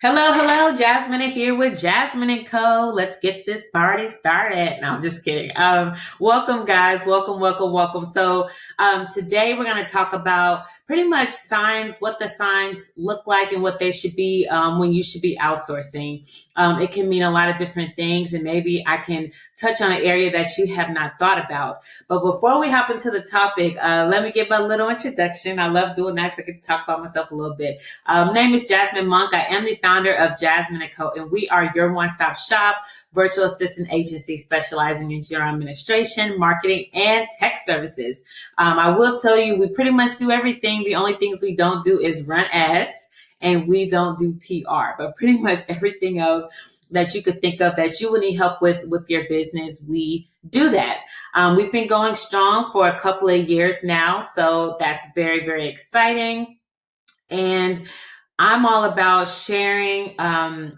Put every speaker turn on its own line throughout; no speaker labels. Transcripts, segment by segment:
Hello, hello, Jasmine here with Jasmine and Co. Let's get this party started. No, I'm just kidding. Welcome, guys. Welcome, welcome, welcome. Today we're going to talk about pretty much signs, what the signs look like, and what they should be when you should be outsourcing. It can mean a lot of different things, and maybe I can touch on an area that you have not thought about. But before we hop into the topic, let me give a little introduction. I love doing that, so I can talk about myself a little bit. Name is Jasmine Monk. I am the founder of Jasmine & Co. And we are your one-stop shop virtual assistant agency specializing in general administration, marketing, and tech services. I will tell you, we pretty much do everything. The only things we don't do is run ads and we don't do PR, but pretty much everything else that you could think of that you would need help with your business, we do that. We've been going strong for a couple of years now, so that's very, very exciting. And I'm all about sharing, oh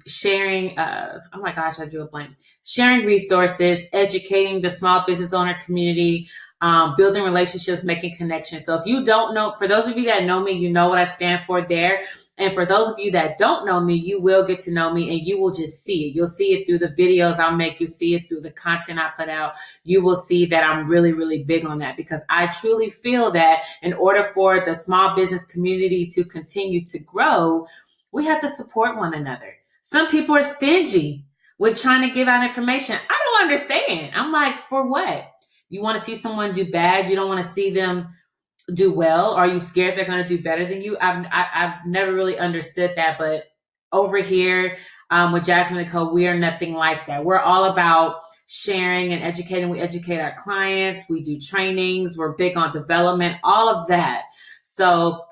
my gosh, I drew a blank. Sharing resources, educating the small business owner community, building relationships, making connections. So if you don't know, for those of you that know me, you know what I stand for there. And for those of you that don't know me, you will get to know me and you will just see it. You'll see it through the videos I'll make. You see it through the content I put out. You will see that I'm really, really big on that because I truly feel that in order for the small business community to continue to grow, we have to support one another. Some people are stingy with trying to give out information. I don't understand. I'm like, for what? You want to see someone do bad? You don't want to see them do well? Are you scared they're going to do better than you? I've never really understood that, but over here with Jasmine & Co., we are nothing like that. We're all about sharing and educating. We educate our clients. We do trainings. We're big on development, all of that. So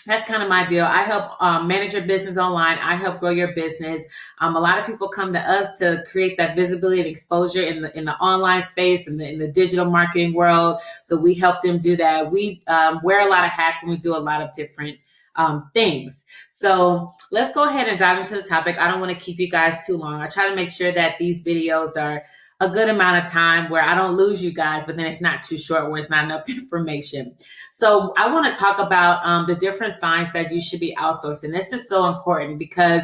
that's kind of my deal. I help manage your business online. I help grow your business. A lot of people come to us to create that visibility and exposure in the online space and in the digital marketing world. So we help them do that. We wear a lot of hats and we do a lot of different things. So let's go ahead and dive into the topic. I don't want to keep you guys too long. I try to make sure that these videos are a good amount of time where I don't lose you guys, but then it's not too short where it's not enough information. So I want to talk about the different signs that you should be outsourcing. This is so important because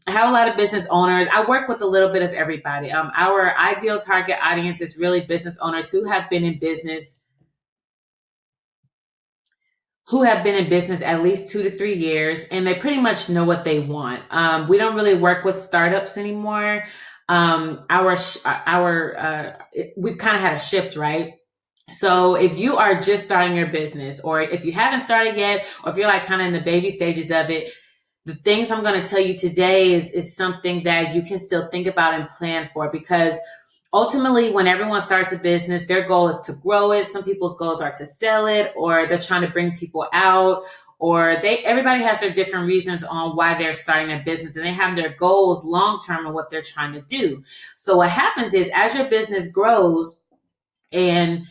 I have a lot of business owners. I work with a little bit of everybody. Our ideal target audience is really business owners who have been in business at least 2 to 3 years, and they pretty much know what they want. We don't really work with startups anymore. We've kind of had a shift, right? So if you are just starting your business, or if you haven't started yet, or if you're like kind of in the baby stages of it, the things I'm going to tell you today is something that you can still think about and plan for, because ultimately, when everyone starts a business, their goal is to grow it. Some people's goals are to sell it, or they're trying to bring people out, or everybody has their different reasons on why they're starting a business, and they have their goals long-term and what they're trying to do. So what happens is, as your business grows and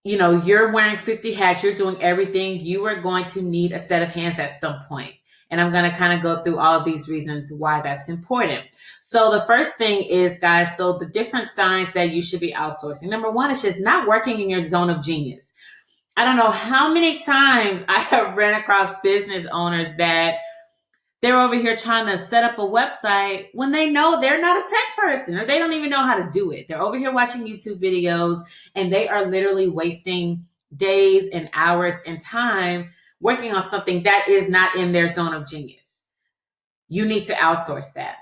you're wearing 50 hats, you're doing everything, you are going to need a set of hands at some point. And I'm going to kind of go through all of these reasons why that's important. So the first thing is, guys, so the different signs that you should be outsourcing. Number one is just not working in your zone of genius. I don't know how many times I have ran across business owners that they're over here trying to set up a website when they know they're not a tech person, or they don't even know how to do it. They're over here watching YouTube videos and they are literally wasting days and hours and time working on something that is not in their zone of genius. You need to outsource that.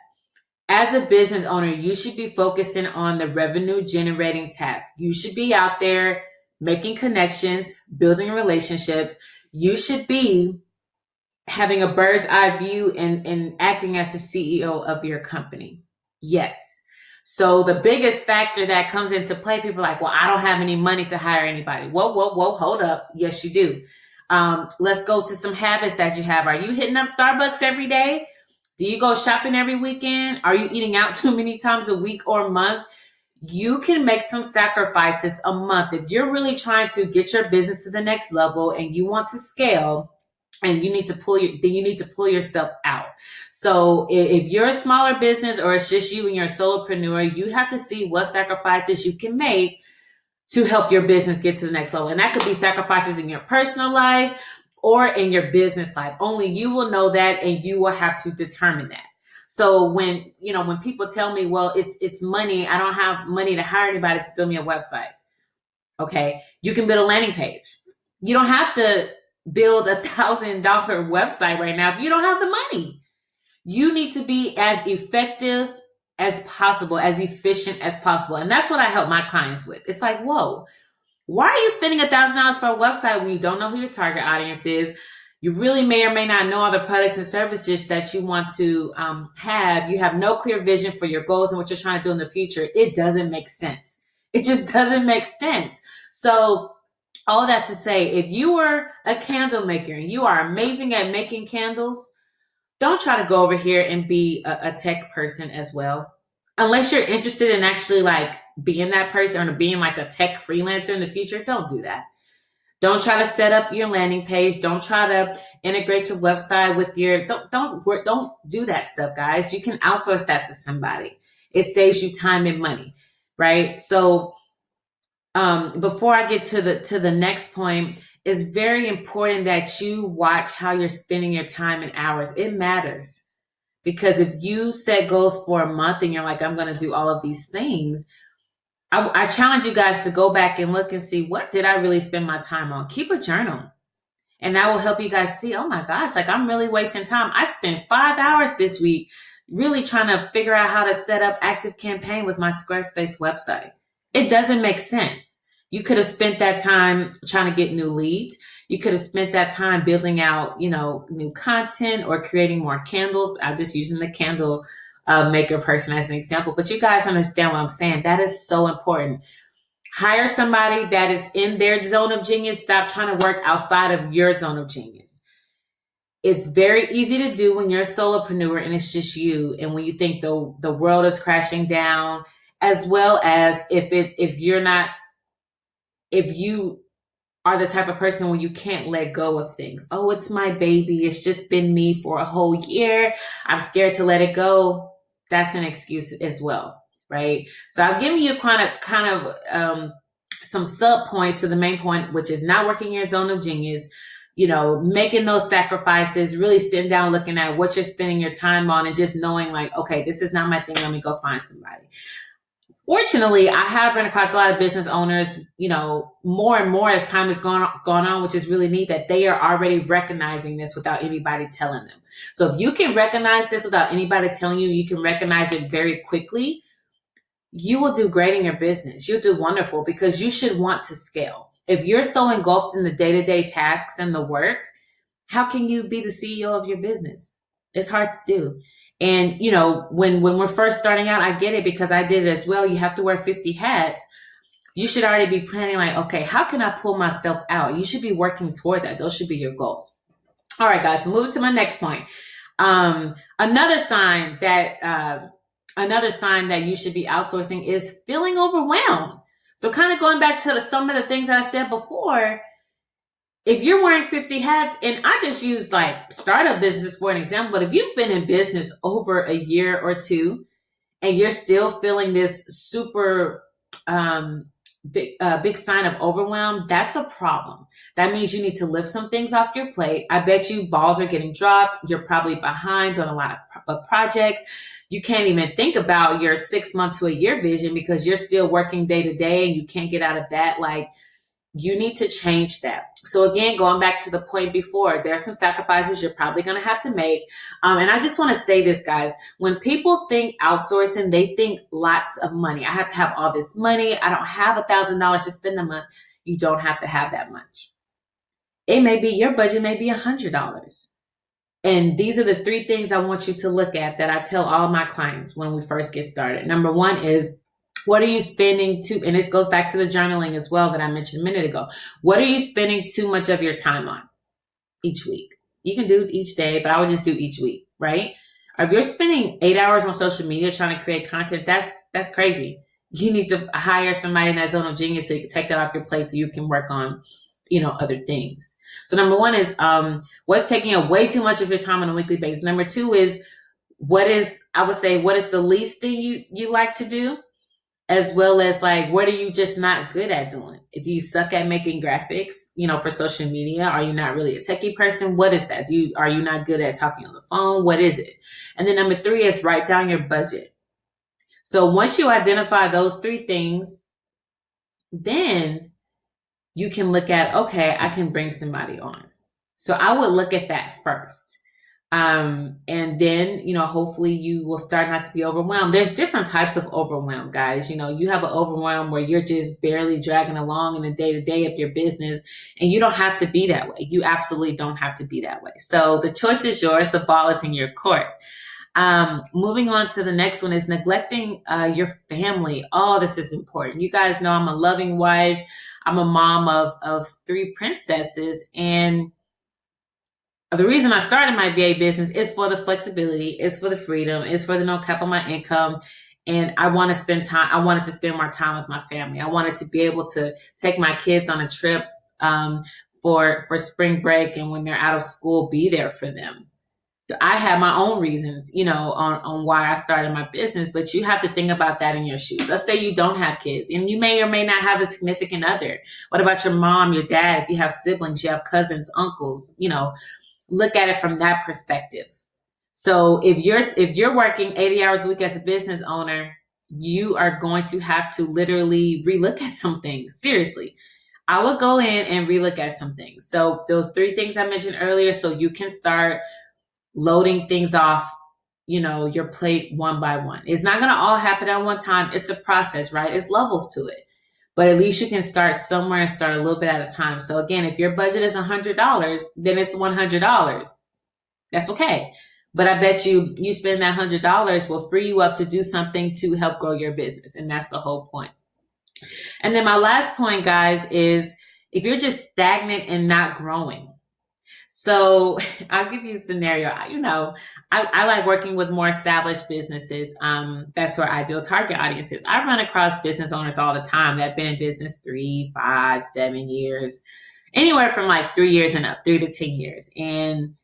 As a business owner, you should be focusing on the revenue generating task. You should be out there making connections, building relationships. You should be having a bird's eye view and acting as the CEO of your company. Yes. So the biggest factor that comes into play, people are like, well, I don't have any money to hire anybody. Whoa, hold up. Yes, you do. Let's go to some habits that you have. Are you hitting up Starbucks every day? Do you go shopping every weekend? Are you eating out too many times a week or a month? You can make some sacrifices a month. If you're really trying to get your business to the next level and you want to scale, and you need to pull yourself out. So if you're a smaller business, or it's just you and you're a solopreneur, you have to see what sacrifices you can make to help your business get to the next level. And that could be sacrifices in your personal life or in your business life. Only you will know that, and you will have to determine that. So when people tell me, well, it's money, I don't have money to hire anybody to build me a website. Okay, you can build a landing page. You don't have to build $1,000 website right now if you don't have the money. You need to be as effective as possible, as efficient as possible. And that's what I help my clients with. It's like, whoa, why are you spending $1,000 for a website when you don't know who your target audience is? You really may or may not know all the products and services that you want to have. You have no clear vision for your goals and what you're trying to do in the future. It doesn't make sense. It just doesn't make sense. So all that to say, if you are a candle maker and you are amazing at making candles, don't try to go over here and be a tech person as well. Unless you're interested in actually like being that person or being like a tech freelancer in the future, don't do that. Don't try to set up your landing page. Don't try to integrate your website with your, don't do that stuff, guys. You can outsource that to somebody. It saves you time and money, right? So before I get to the next point, it's very important that you watch how you're spending your time and hours. It matters, because if you set goals for a month and you're like, I'm going to do all of these things, I challenge you guys to go back and look and see, what did I really spend my time on? Keep a journal. And that will help you guys see, oh my gosh, like I'm really wasting time. I spent 5 hours this week really trying to figure out how to set up ActiveCampaign with my Squarespace website. It doesn't make sense. You could have spent that time trying to get new leads. You could have spent that time building out, new content or creating more candles. I'm just using the candle maker person as an example, but you guys understand what I'm saying. That is so important. Hire somebody that is in their zone of genius. Stop trying to work outside of your zone of genius. It's very easy to do when you're a solopreneur and it's just you, and when you think the world is crashing down, as well as if you are the type of person when you can't let go of things. Oh, it's my baby. It's just been me for a whole year. I'm scared to let it go. That's an excuse as well, right? So I've given you kind of some sub points to the main point, which is not working in your zone of genius, making those sacrifices, really sitting down, looking at what you're spending your time on, and just knowing like, okay, this is not my thing. Let me go find somebody. Fortunately, I have run across a lot of business owners, more and more as time has gone on, which is really neat, that they are already recognizing this without anybody telling them. So if you can recognize this without anybody telling you, you can recognize it very quickly, you will do great in your business. You'll do wonderful, because you should want to scale. If you're so engulfed in the day-to-day tasks and the work, how can you be the CEO of your business? It's hard to do. And, when we're first starting out, I get it, because I did it as well. You have to wear 50 hats. You should already be planning like, okay, how can I pull myself out? You should be working toward that. Those should be your goals. All right, guys, so moving to my next point. Another sign that you should be outsourcing is feeling overwhelmed. So kind of going back to some of the things that I said before, if you're wearing 50 hats, and I just used like startup business for an example, but if you've been in business over a year or two and you're still feeling this super big sign of overwhelm, that's a problem. That means you need to lift some things off your plate. I bet you balls are getting dropped. You're probably behind on a lot of projects. You can't even think about your 6 months to a year vision because you're still working day to day and you can't get out of that. Like, you need to change that. So again, going back to the point before, there are some sacrifices you're probably going to have to make. And I just want to say this, guys, when people think outsourcing, they think lots of money. I have to have all this money. I don't have $1,000 to spend a month. You don't have to have that much. It may be, your budget may be $100. And these are the 3 things I want you to look at that I tell all my clients when we first get started. Number 1 is, what are you spending and this goes back to the journaling as well that I mentioned a minute ago. What are you spending too much of your time on each week? You can do each day, but I would just do each week, right? Or if you're spending 8 hours on social media trying to create content, that's crazy. You need to hire somebody in that zone of genius so you can take that off your plate so you can work on, other things. So number 1 is what's taking up way too much of your time on a weekly basis. Number 2 is what is the least thing you like to do? as well as like, what are you just not good at doing? If you suck at making graphics, for social media, are you not really a techie person? What is that? Are you not good at talking on the phone? What is it? And then number 3 is write down your budget. So once you identify those 3 things, then you can look at, okay, I can bring somebody on. So I would look at that first. And then, hopefully you will start not to be overwhelmed. There's different types of overwhelm, guys. You have an overwhelm where you're just barely dragging along in the day to day of your business, and you don't have to be that way. You absolutely don't have to be that way. So the choice is yours. The ball is in your court. Moving on to the next one is neglecting your family. Oh, this is important. You guys know I'm a loving wife. I'm a mom of 3 princesses, and the reason I started my VA business is for the flexibility, it's for the freedom, it's for the no cap on my income. And I wanted to spend more time with my family. I wanted to be able to take my kids on a trip for spring break, and when they're out of school, be there for them. I have my own reasons, on why I started my business, but you have to think about that in your shoes. Let's say you don't have kids, and you may or may not have a significant other. What about your mom, your dad? If you have siblings, you have cousins, uncles, look at it from that perspective. So if you're working 80 hours a week as a business owner, you are going to have to literally relook at some things. Seriously. I would go in and relook at some things. So those 3 things I mentioned earlier, so you can start loading things off, your plate one by one. It's not going to all happen at one time. It's a process, right? It's levels to it. But at least you can start somewhere and start a little bit at a time. So again, if your budget is $100, then it's $100. That's okay. But I bet you spend that $100 will free you up to do something to help grow your business. And that's the whole point. And then my last point, guys, is if you're just stagnant and not growing. So I'll give you a scenario. I like working with more established businesses. That's where ideal target audience is. I run across business owners all the time that have been in business 3, 5, 7 years, anywhere from like 3 years and up, 3 to 10 years. And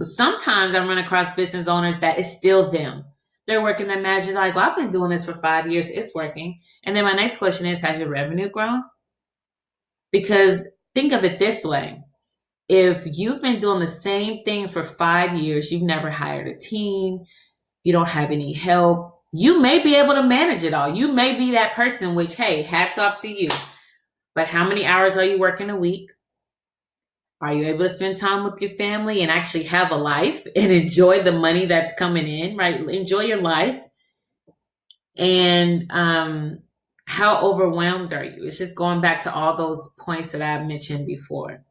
sometimes I run across business owners that is still them. They're working their magic like, well, I've been doing this for 5 years. It's working. And then my next question is, has your revenue grown? Because think of it this way. If you've been doing the same thing for 5 years, you've never hired a team, you don't have any help, you may be able to manage it all. You may be that person, which, hey, hats off to you. But how many hours are you working a week? Are you able to spend time with your family and actually have a life and enjoy the money that's coming in, right? Enjoy your life. And how overwhelmed are you? It's just going back to all those points that I mentioned before.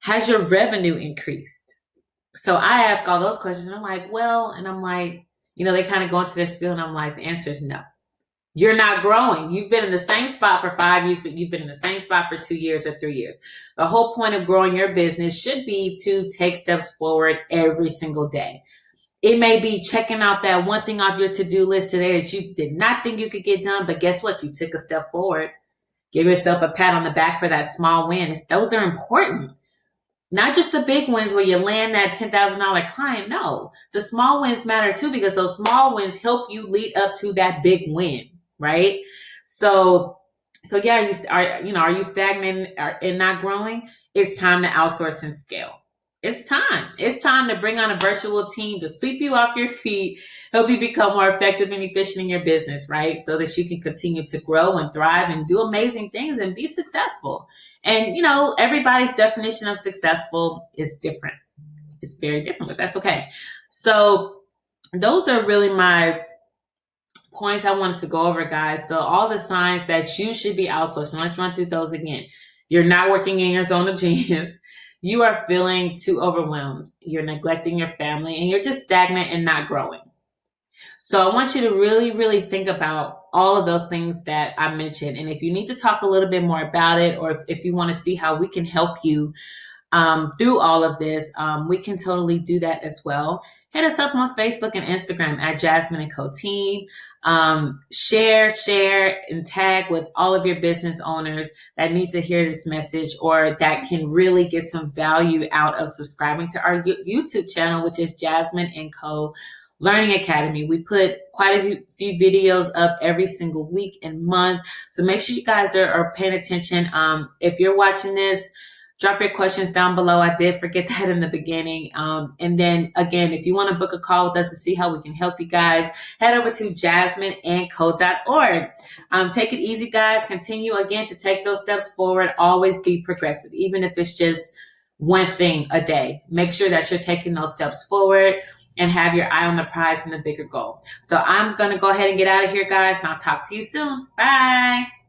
Has your revenue increased? So I ask all those questions and I'm like, well, and I'm like, they kind of go into their spiel and I'm like, the answer is no. You're not growing. You've been in the same spot for 5 years, but you've been in the same spot for 2 years or 3 years. The whole point of growing your business should be to take steps forward every single day. It may be checking out that one thing off your to-do list today that you did not think you could get done, but guess what? You took a step forward. Give yourself a pat on the back for that small win. Those are important. Not just the big wins where you land that $10,000 client. No, the small wins matter too, because those small wins help you lead up to that big win, right? So yeah, are you stagnant and not growing? It's time to outsource and scale. It's time. It's time to bring on a virtual team to sweep you off your feet, help you become more effective and efficient in your business, right? So that you can continue to grow and thrive and do amazing things and be successful. And, everybody's definition of successful is different. It's very different, but that's okay. So those are really my points I wanted to go over, guys. So all the signs that you should be outsourcing. Let's run through those again. You're not working in your zone of genius. You are feeling too overwhelmed. You're neglecting your family and you're just stagnant and not growing. So I want you to really, really think about all of those things that I mentioned. And if you need to talk a little bit more about it, or if you want to see how we can help you through all of this, we can totally do that as well. Hit us up on Facebook and Instagram at Jasmine & Co Team. Share and tag with all of your business owners that need to hear this message or that can really get some value out of subscribing to our YouTube channel, which is Jasmine & Co Learning Academy. We put quite a few videos up every single week and month. So make sure you guys are paying attention. If you're watching this, drop your questions down below. I did forget that in the beginning. And then again, if you want to book a call with us to see how we can help you guys, head over to jasmineandco.org. Take it easy, guys. Continue again to take those steps forward. Always be progressive, even if it's just one thing a day. Make sure that you're taking those steps forward and have your eye on the prize and the bigger goal. So I'm going to go ahead and get out of here, guys, and I'll talk to you soon. Bye.